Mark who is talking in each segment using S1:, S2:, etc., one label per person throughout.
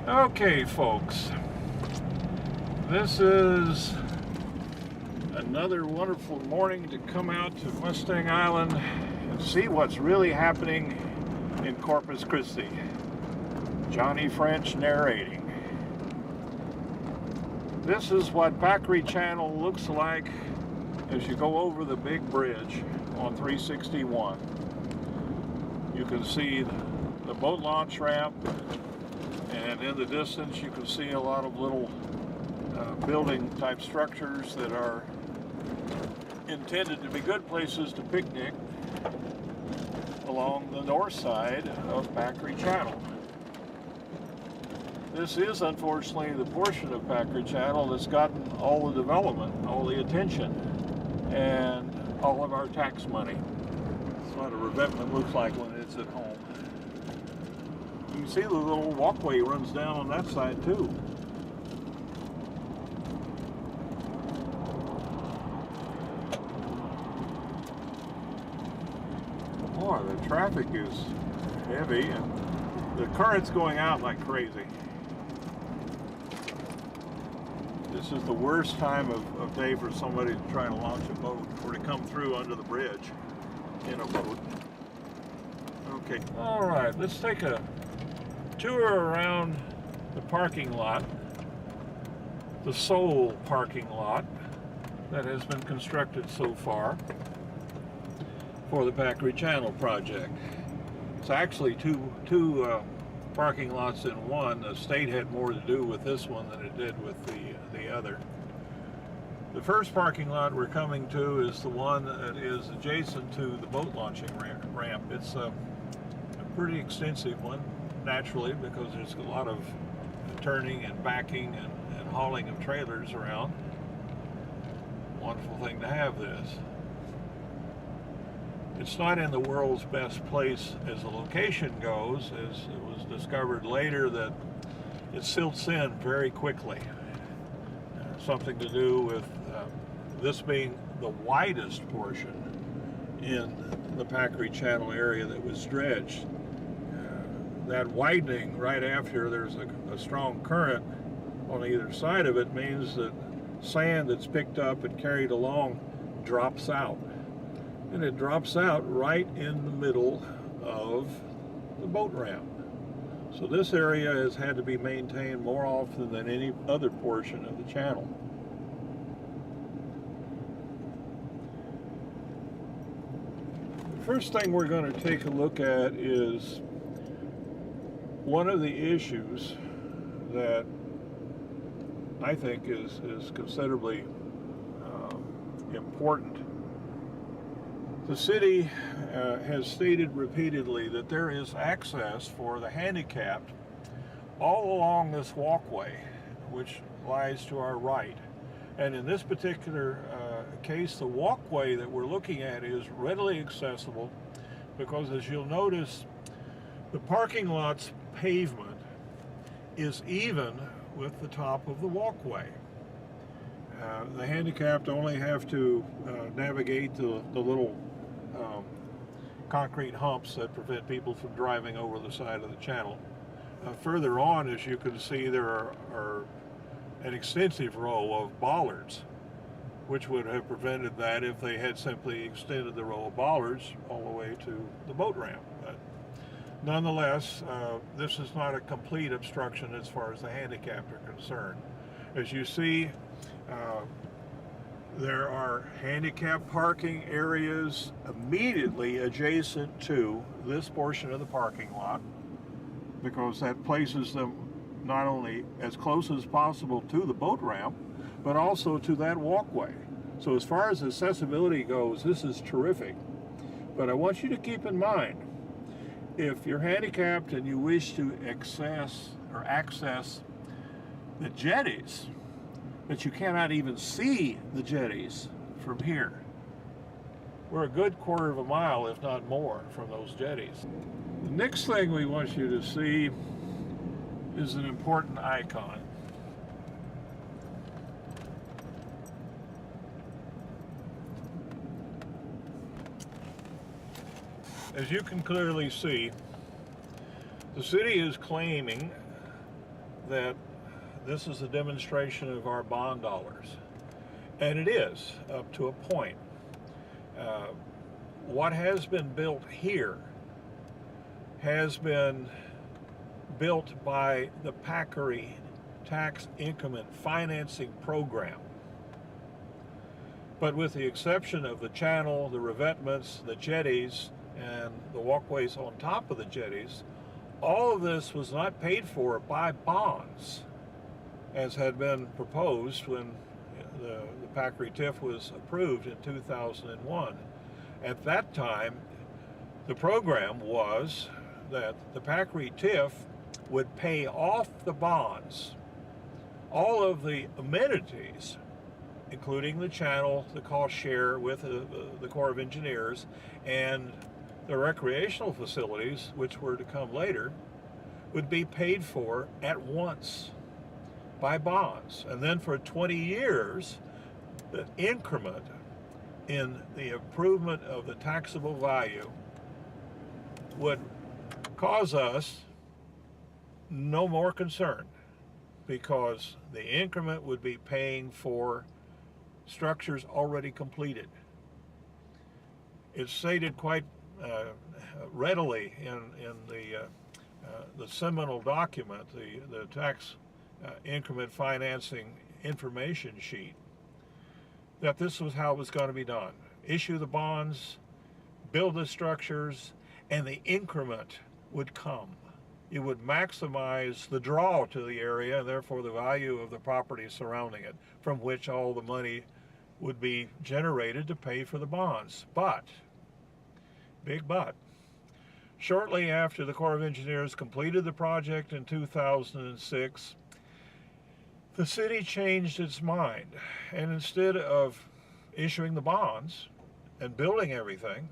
S1: Okay, folks, this is another wonderful morning to come out to Mustang Island and see what's really happening in Corpus Christi. Johnny French narrating. This is what Packery Channel looks like as you go over the big bridge on 361. You can see the boat launch ramp, and in the distance you can see a lot of little building type structures that are intended to be good places to picnic along the north side of Packery Channel. This is unfortunately the portion of Packery Channel that's gotten all the development, all the attention, and all of our tax money. That's what a revetment looks like when it's at home. You can see the little walkway runs down on that side too. Boy, the traffic is heavy and the current's going out like crazy. This is the worst time of day for somebody to try to launch a boat or to come through under the bridge in a boat. Okay, all right, let's take a tour around the parking lot, the sole parking lot that has been constructed so far for the Packery Channel project. It's actually two parking lots in one. The state had more to do with this one than it did with the other. The first parking lot we're coming to is the one that is adjacent to the boat launching ramp. It's a pretty extensive one, naturally, because there's a lot of turning and backing and hauling of trailers around. Wonderful thing to have this. It's not in the world's best place as a location goes, as it was discovered later that it silts in very quickly. Something to do with this being the widest portion in the Packery Channel area that was dredged. That widening right after there's a strong current on either side of it means that sand that's picked up and carried along drops out. And it drops out right in the middle of the boat ramp. So this area has had to be maintained more often than any other portion of the channel. The first thing we're going to take a look at is one of the issues that I think is considerably important. The city has stated repeatedly that there is access for the handicapped all along this walkway, which lies to our right. And in this particular case, the walkway that we're looking at is readily accessible because, as you'll notice, the parking lot's pavement is even with the top of the walkway. The handicapped only have to navigate the little concrete humps that prevent people from driving over the side of the channel. Further on, as you can see, there are an extensive row of bollards, which would have prevented that if they had simply extended the row of bollards all the way to the boat ramp. But nonetheless, this is not a complete obstruction as far as the handicapped are concerned. As you see, there are handicap parking areas immediately adjacent to this portion of the parking lot, because that places them not only as close as possible to the boat ramp, but also to that walkway. So as far as accessibility goes, this is terrific. But I want you to keep in mind, if you're handicapped and you wish to access the jetties, that you cannot even see the jetties from here. We're a good quarter of a mile, if not more, from those jetties. The next thing we want you to see is an important icon. As you can clearly see, the city is claiming that this is a demonstration of our bond dollars. And it is, up to a point. What has been built here has been built by the Packery Tax Increment Financing Program. But with the exception of the channel, the revetments, the jetties, and the walkways on top of the jetties, all of this was not paid for by bonds, as had been proposed when the Packery TIF was approved in 2001. At that time, the program was that the Packery TIF would pay off the bonds. All of the amenities, including the channel, the cost share with the Corps of Engineers, and the recreational facilities, which were to come later, would be paid for at once by bonds. And then for 20 years, the increment in the improvement of the taxable value would cause us no more concern, because the increment would be paying for structures already completed. It's stated quite readily in the seminal document, the tax increment financing information sheet, that this was how it was going to be done. Issue the bonds, build the structures, and the increment would come. It would maximize the draw to the area, and therefore the value of the property surrounding it, from which all the money would be generated to pay for the bonds. But, big but, shortly after the Corps of Engineers completed the project in 2006, the city changed its mind, and instead of issuing the bonds and building everything,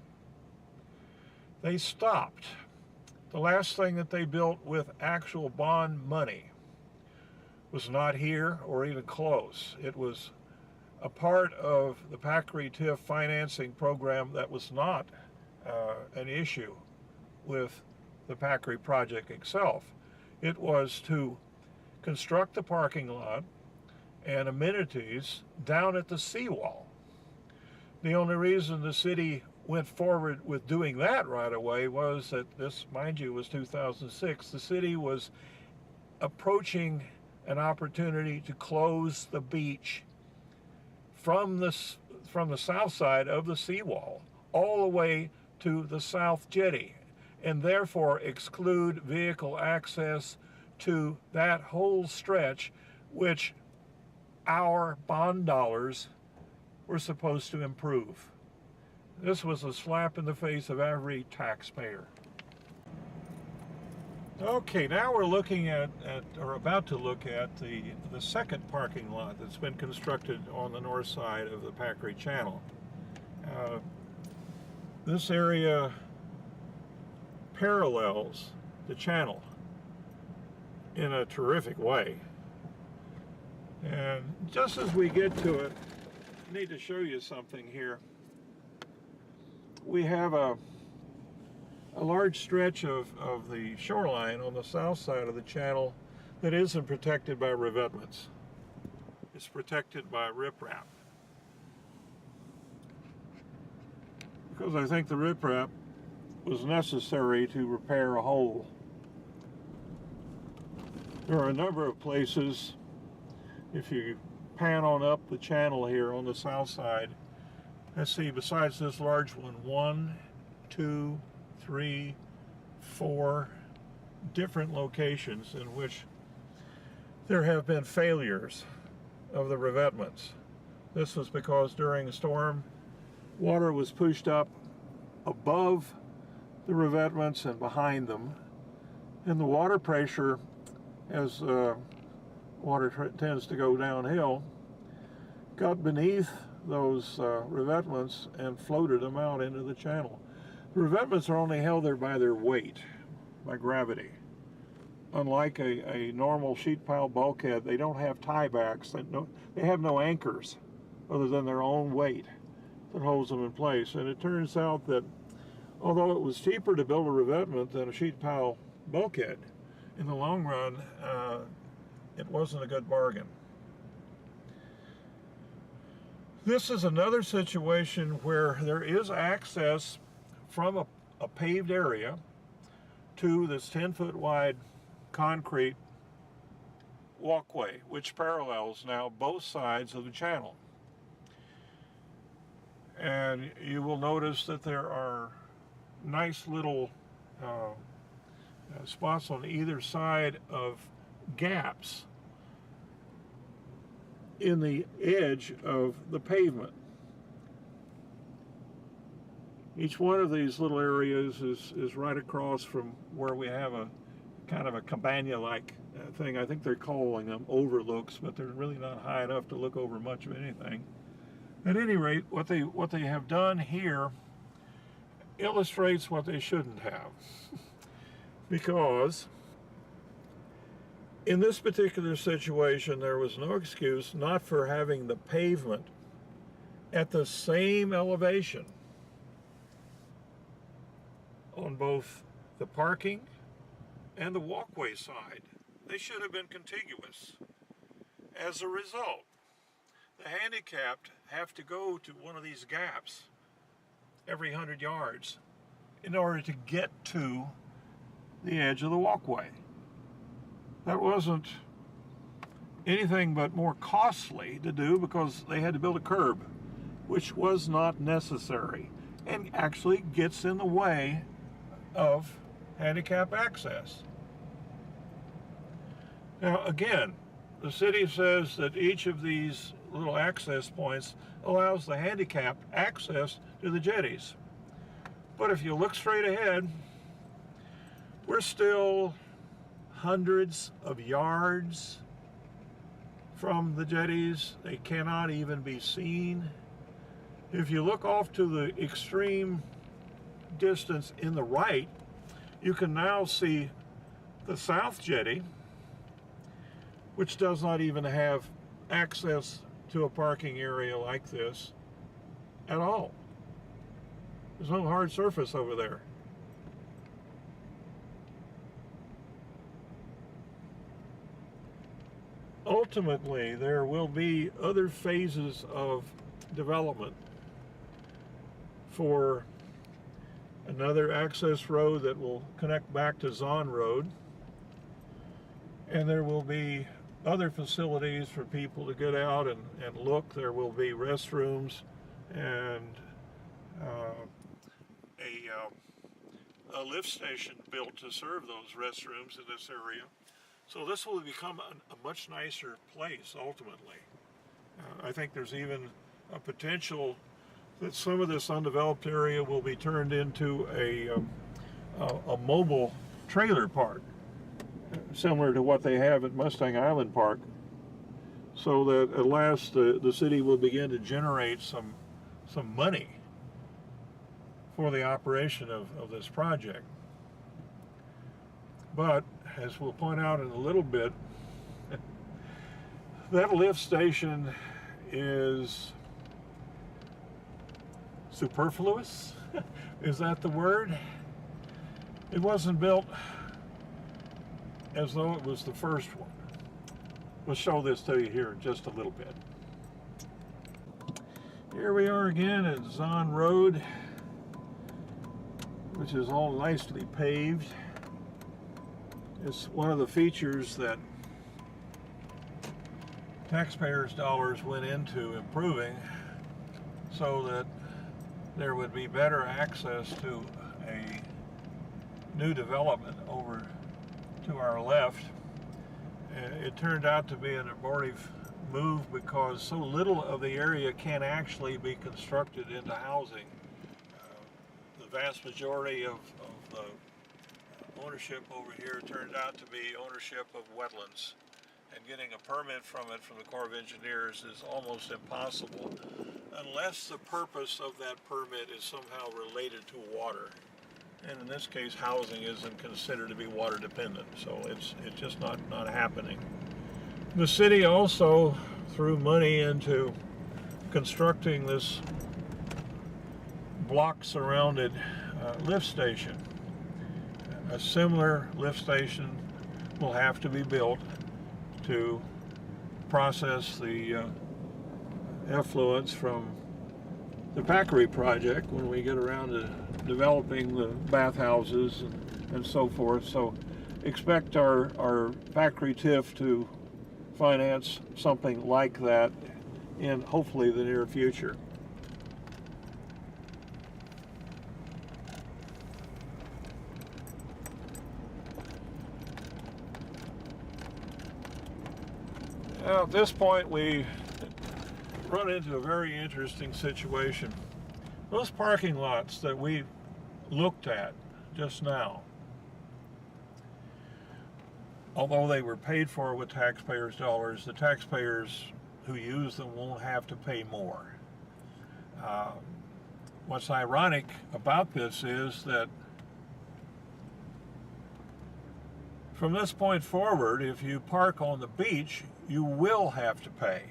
S1: they stopped. The last thing that they built with actual bond money was not here or even close. It was a part of the Packery TIF financing program that was not an issue with the Packery project itself. It was to construct the parking lot and amenities down at the seawall. The only reason the city went forward with doing that right away was that this, mind you, was 2006. The city was approaching an opportunity to close the beach from the south side of the seawall all the way to the south jetty, and therefore exclude vehicle access to that whole stretch, which our bond dollars were supposed to improve. This was a slap in the face of every taxpayer. Okay, now we're looking at or about to look at the second parking lot that's been constructed on the north side of the Packery Channel. This area parallels the channel in a terrific way. And just as we get to it, I need to show you something here. We have a large stretch of the shoreline on the south side of the channel that isn't protected by revetments. It's protected by riprap. Because I think the riprap was necessary to repair a hole. There are a number of places, if you pan on up the channel here on the south side, let's see, besides this large one, 1, 2, 3, 4 different locations in which there have been failures of the revetments. This was because during a storm, water was pushed up above the revetments and behind them, and the water pressure, as water tends to go downhill, got beneath those revetments and floated them out into the channel. The revetments are only held there by their weight, by gravity. Unlike a normal sheet pile bulkhead, they don't have tiebacks. They have no anchors other than their own weight that holds them in place. And it turns out that although it was cheaper to build a revetment than a sheet pile bulkhead, in the long run, it wasn't a good bargain. This is another situation where there is access from a paved area to this 10-foot wide concrete walkway, which parallels now both sides of the channel. And you will notice that there are nice little spots on either side of gaps in the edge of the pavement. Each one of these little areas is right across from where we have a kind of a cabana-like thing. I think they're calling them overlooks, but they're really not high enough to look over much of anything. At any rate, what they have done here illustrates what they shouldn't have. Because in this particular situation, there was no excuse not for having the pavement at the same elevation on both the parking and the walkway side. They should have been contiguous. As a result, the handicapped have to go to one of these gaps every 100 yards in order to get to the edge of the walkway. That wasn't anything but more costly to do because they had to build a curb, which was not necessary and actually gets in the way of handicap access. Now again, the city says that each of these little access points allows the handicapped access to the jetties. But if you look straight ahead, we're still hundreds of yards from the jetties. They cannot even be seen. If you look off to the extreme distance in the right, you can now see the South Jetty, which does not even have access to a parking area like this at all. There's no hard surface over there. Ultimately, there will be other phases of development for another access road that will connect back to Zahn Road, and there will be other facilities for people to get out and look. There will be restrooms and a lift station built to serve those restrooms in this area. So this will become a much nicer place ultimately. I think there's even a potential that some of this undeveloped area will be turned into a mobile trailer park, similar to what they have at Mustang Island Park, so that at last the city will begin to generate some money for the operation of this project. But as we'll point out in a little bit, that lift station is superfluous. Is that the word? It wasn't built as though it was the first one. We'll show this to you here in just a little bit. Here we are again at Zahn Road, which is all nicely paved. It's one of the features that taxpayers' dollars went into improving so that there would be better access to a new development over to our left. It turned out to be an abortive move because so little of the area can actually be constructed into housing. The vast majority of the ownership over here turned out to be ownership of wetlands, and getting a permit from it from the Corps of Engineers is almost impossible unless the purpose of that permit is somehow related to water. And in this case, housing isn't considered to be water dependent, so it's just not happening. The city also threw money into constructing this block-surrounded lift station. A similar lift station will have to be built to process the effluents from the Packery project when we get around to developing the bathhouses and so forth. So expect our Packery TIF to finance something like that in hopefully the near future. Now, at this point, we run into a very interesting situation. Those parking lots that we looked at just now, although they were paid for with taxpayers' dollars, the taxpayers who use them won't have to pay more. What's ironic about this is that from this point forward, if you park on the beach, you will have to pay,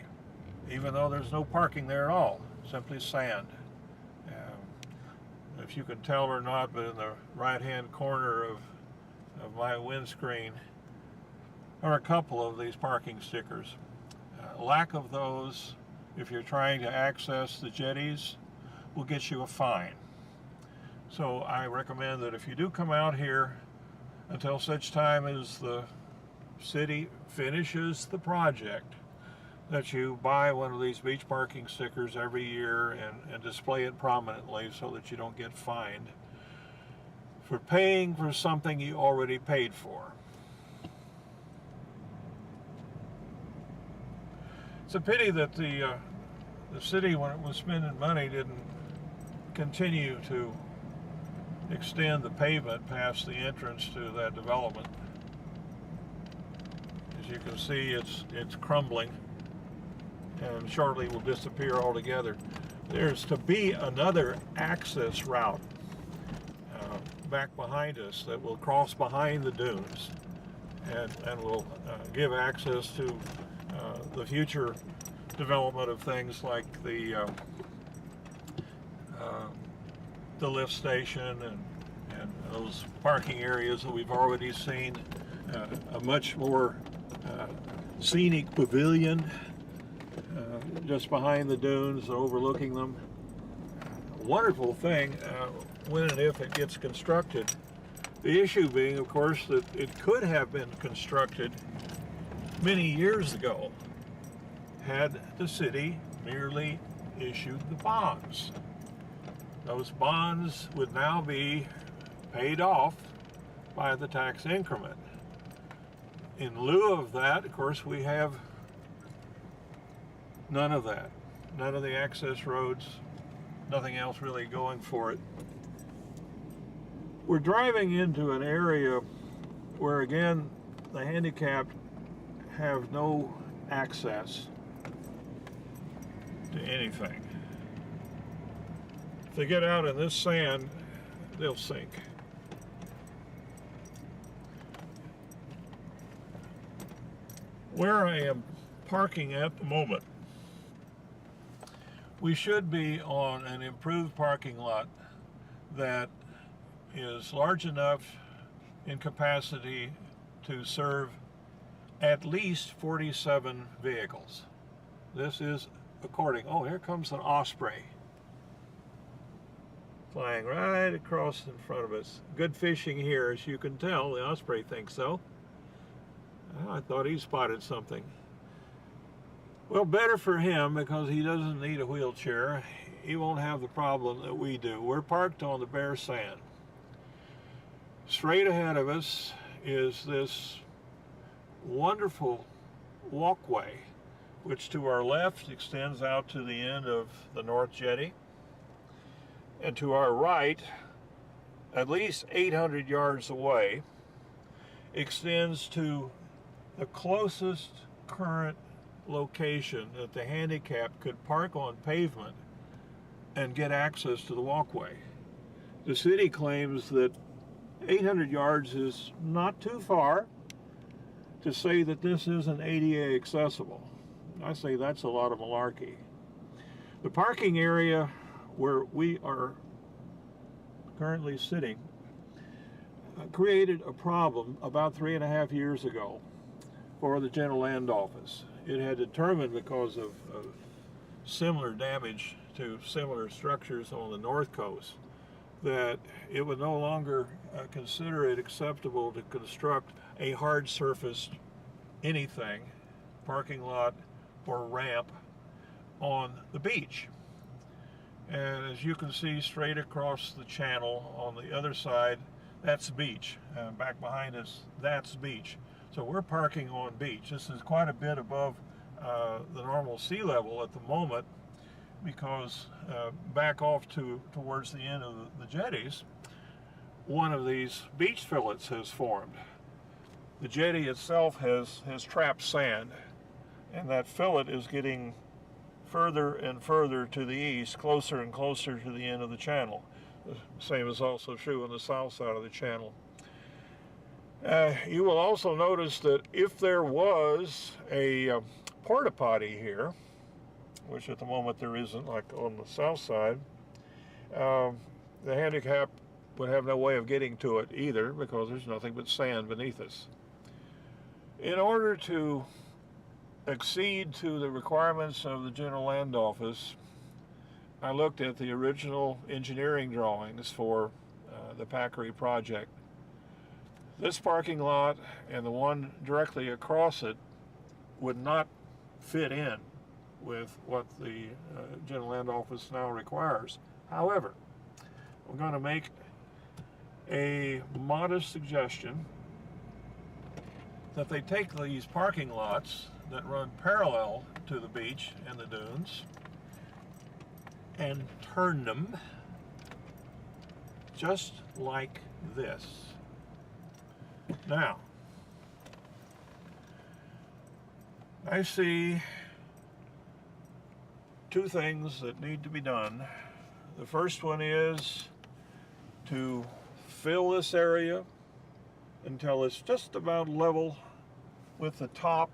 S1: even though there's no parking there at all, simply sand. If you can tell or not, but in the right-hand corner of my windscreen are a couple of these parking stickers. Lack of those, if you're trying to access the jetties, will get you a fine. So I recommend that if you do come out here, until such time as the city finishes the project, that you buy one of these beach parking stickers every year and display it prominently so that you don't get fined for paying for something you already paid for. It's a pity that the city, when it was spending money, didn't continue to extend the pavement past the entrance to that development. As you can see, it's crumbling and shortly will disappear altogether. There's to be another access route back behind us that will cross behind the dunes and will give access to the future development of things like the lift station and those parking areas that we've already seen, a much more scenic pavilion just behind the dunes overlooking them. A wonderful thing when and if it gets constructed. The issue being, of course, that it could have been constructed many years ago had the city merely issued the bonds. Those bonds would now be paid off by the tax increment. In lieu of that, of course, we have none of that. None of the access roads, nothing else really going for it. We're driving into an area where, again, the handicapped have no access to anything. If they get out in this sand, they'll sink. Where I am parking at the moment, we should be on an improved parking lot that is large enough in capacity to serve at least 47 vehicles. This is according, oh, here comes an osprey flying right across in front of us. Good fishing here, as you can tell. The osprey thinks so. I thought he spotted something. Well, better for him, because he doesn't need a wheelchair. He won't have the problem that we do. We're parked on the bare sand. Straight ahead of us is this wonderful walkway, which to our left extends out to the end of the North Jetty, and to our right, at least 800 yards away, extends to the closest current location that the handicapped could park on pavement and get access to the walkway. The city claims that 800 yards is not too far to say that this isn't ADA accessible. I say that's a lot of malarkey. The parking area where we are currently sitting created a problem about 3.5 years ago for the General Land Office. It had determined, because of similar damage to similar structures on the north coast, that it would no longer consider it acceptable to construct a hard surfaced anything, parking lot or ramp, on the beach. And as you can see straight across the channel on the other side, that's beach. Back behind us, that's beach. So we're parking on beach. This is quite a bit above the normal sea level at the moment, because back off towards the end of the jetties, one of these beach fillets has formed. The jetty itself has trapped sand, and that fillet is getting further and further to the east, closer and closer to the end of the channel. The same is also true on the south side of the channel. You will also notice that if there was a porta potty here, which at the moment there isn't, like on the south side, the handicap would have no way of getting to it either, because there's nothing but sand beneath us. In order to accede to the requirements of the General Land Office, I looked at the original engineering drawings for the Packery project. This parking lot and the one directly across it would not fit in with what the General Land Office now requires. However, I'm going to make a modest suggestion that they take these parking lots that run parallel to the beach and the dunes and turn them just like this. Now, I see two things that need to be done. The first one is to fill this area until it's just about level with the top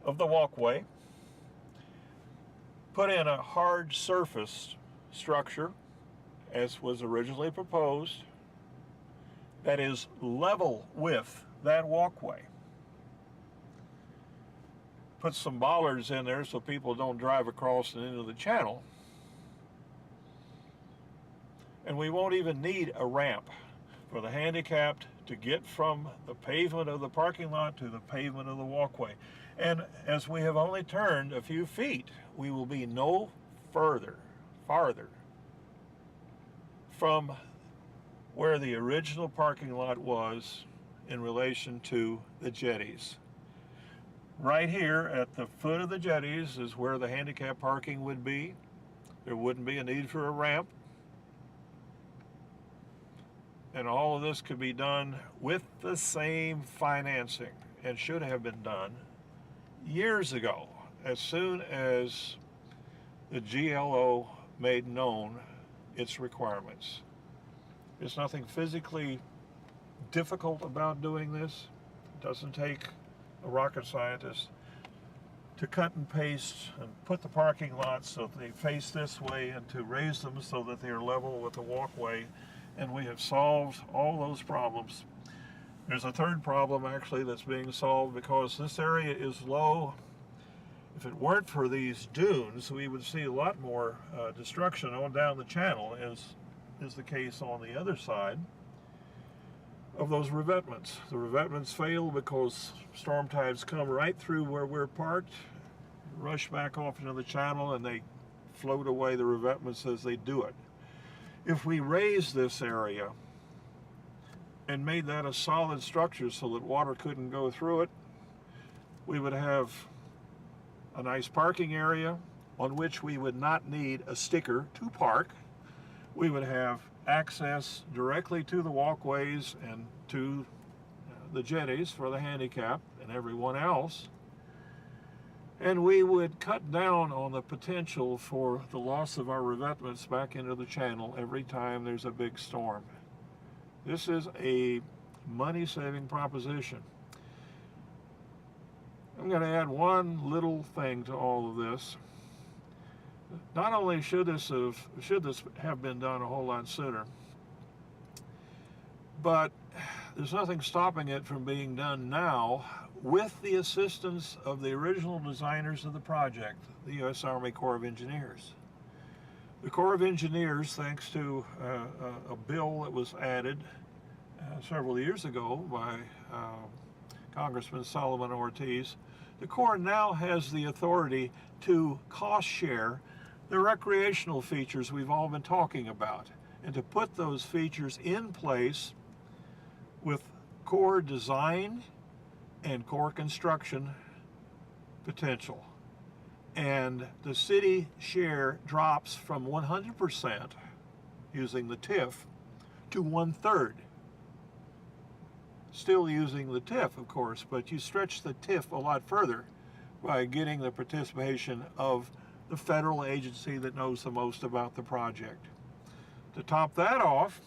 S1: of the walkway. Put in a hard surface structure, as was originally proposed, that is level with that walkway. Put some bollards in there so people don't drive across and into the channel. And we won't even need a ramp for the handicapped to get from the pavement of the parking lot to the pavement of the walkway. And as we have only turned a few feet, we will be no farther from where the original parking lot was in relation to the jetties. Right here at the foot of the jetties is where the handicap parking would be. There wouldn't be a need for a ramp. And all of this could be done with the same financing, and should have been done years ago, as soon as the GLO made known its requirements. There's nothing physically difficult about doing this. It doesn't take a rocket scientist to cut and paste and put the parking lots so that they face this way, and to raise them so that they are level with the walkway, and we have solved all those problems. There's a third problem actually that's being solved, because this area is low. If it weren't for these dunes, we would see a lot more destruction on down the channel, as is the case on the other side of those revetments. The revetments fail because storm tides come right through where we're parked, rush back off into the channel, and they float away the revetments as they do it. If we raise this area and made that a solid structure so that water couldn't go through it, we would have a nice parking area on which we would not need a sticker to park. We would have access directly to the walkways and to the jetties for the handicap and everyone else. And we would cut down on the potential for the loss of our revetments back into the channel every time there's a big storm. This is a money-saving proposition. I'm going to add one little thing to all of this. Not only should this have been done a whole lot sooner, but there's nothing stopping it from being done now with the assistance of the original designers of the project, the U.S. Army Corps of Engineers. The Corps of Engineers, thanks to a bill that was added several years ago by Congressman Solomon Ortiz, the Corps now has the authority to cost share the recreational features we've all been talking about, and to put those features in place with Corps design and Corps construction potential. And the city share drops from 100% using the TIF to 1/3. Still using the TIF, of course, but you stretch the TIF a lot further by getting the participation of the federal agency that knows the most about the project. To top that off,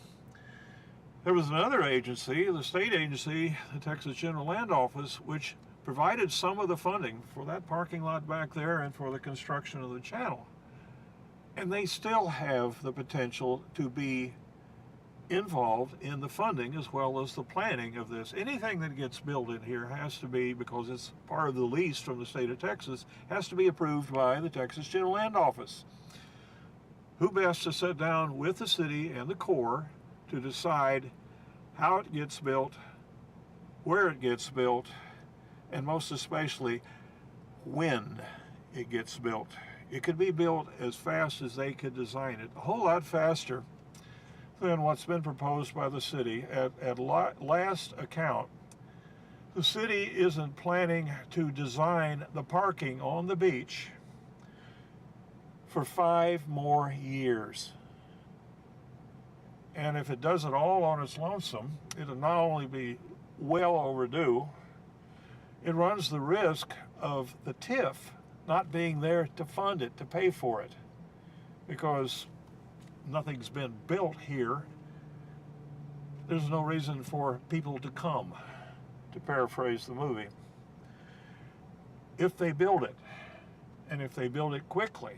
S1: there was another agency, the state agency, the Texas General Land Office, which provided some of the funding for that parking lot back there and for the construction of the channel. And they still have the potential to be involved in the funding as well as the planning of this. Anything that gets built in here has to be, because it's part of the lease from the state of Texas, has to be approved by the Texas General Land Office. Who best to sit down with the city and the Corps to decide how it gets built, where it gets built, and most especially when it gets built. It could be built as fast as they could design it, a whole lot faster than what's been proposed by the city. At last account, the city isn't planning to design the parking on the beach for 5 more years. And if it does it all on its lonesome, it'll not only be well overdue, it runs the risk of the TIF not being there to fund it, to pay for it, because nothing's been built here. There's no reason for people to come, to paraphrase the movie. If they build it, and if they build it quickly,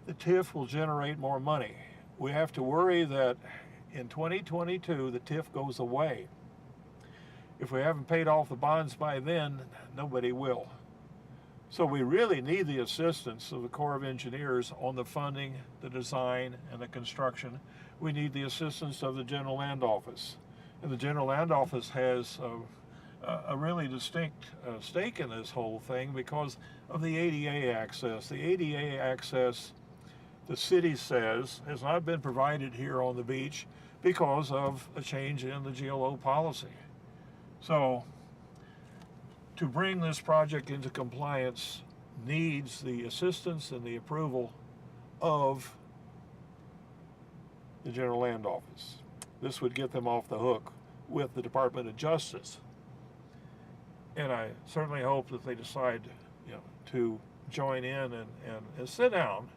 S1: the TIF will generate more money. We have to worry that in 2022 the TIF goes away. If we haven't paid off the bonds by then, nobody will. So we really need the assistance of the Corps of Engineers on the funding, the design, and the construction. We need the assistance of the General Land Office. And the General Land Office has a really distinct stake in this whole thing because of the ADA access. The ADA access, the city says, has not been provided here on the beach because of a change in the GLO policy. So, to bring this project into compliance needs the assistance and the approval of the General Land Office. This would get them off the hook with the Department of Justice. And I certainly hope that they decide, to join in and sit down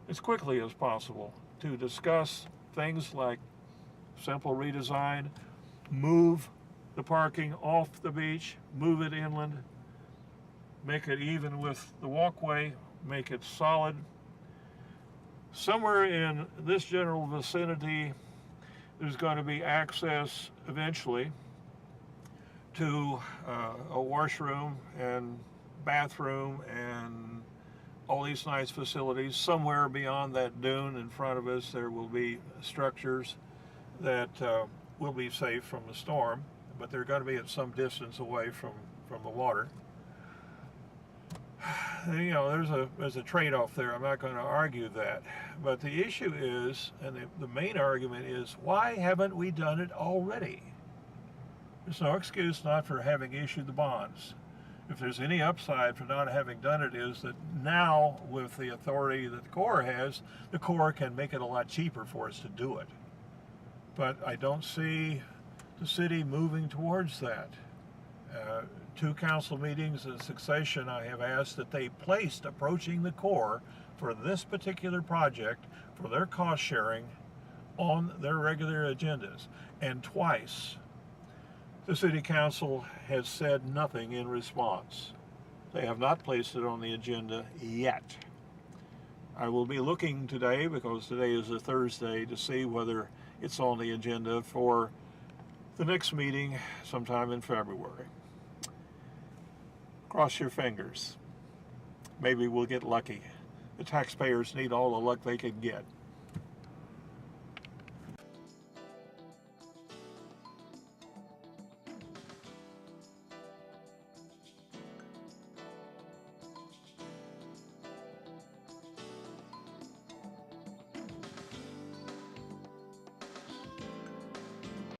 S1: as quickly as possible to discuss things like simple redesign, move the parking off the beach, move it inland, make it even with the walkway, make it solid. Somewhere in this general vicinity, there's going to be access eventually to a washroom and bathroom and all these nice facilities. Somewhere beyond that dune in front of us, there will be structures that will be safe from the storm, but they're going to be at some distance away from the water. There's a trade-off there. I'm not going to argue that. But the issue is, and the main argument is, why haven't we done it already? There's no excuse not for having issued the bonds. If there's any upside for not having done it, is that now, with the authority that the Corps has, the Corps can make it a lot cheaper for us to do it. But I don't see the city moving towards that. 2 council meetings in succession, I have asked that they placed approaching the Corps for this particular project, for their cost sharing, on their regular agendas. And twice, the city council has said nothing in response. They have not placed it on the agenda yet. I will be looking today, because today is a Thursday, to see whether it's on the agenda for the next meeting sometime in February. Cross your fingers. Maybe we'll get lucky. The taxpayers need all the luck they can get.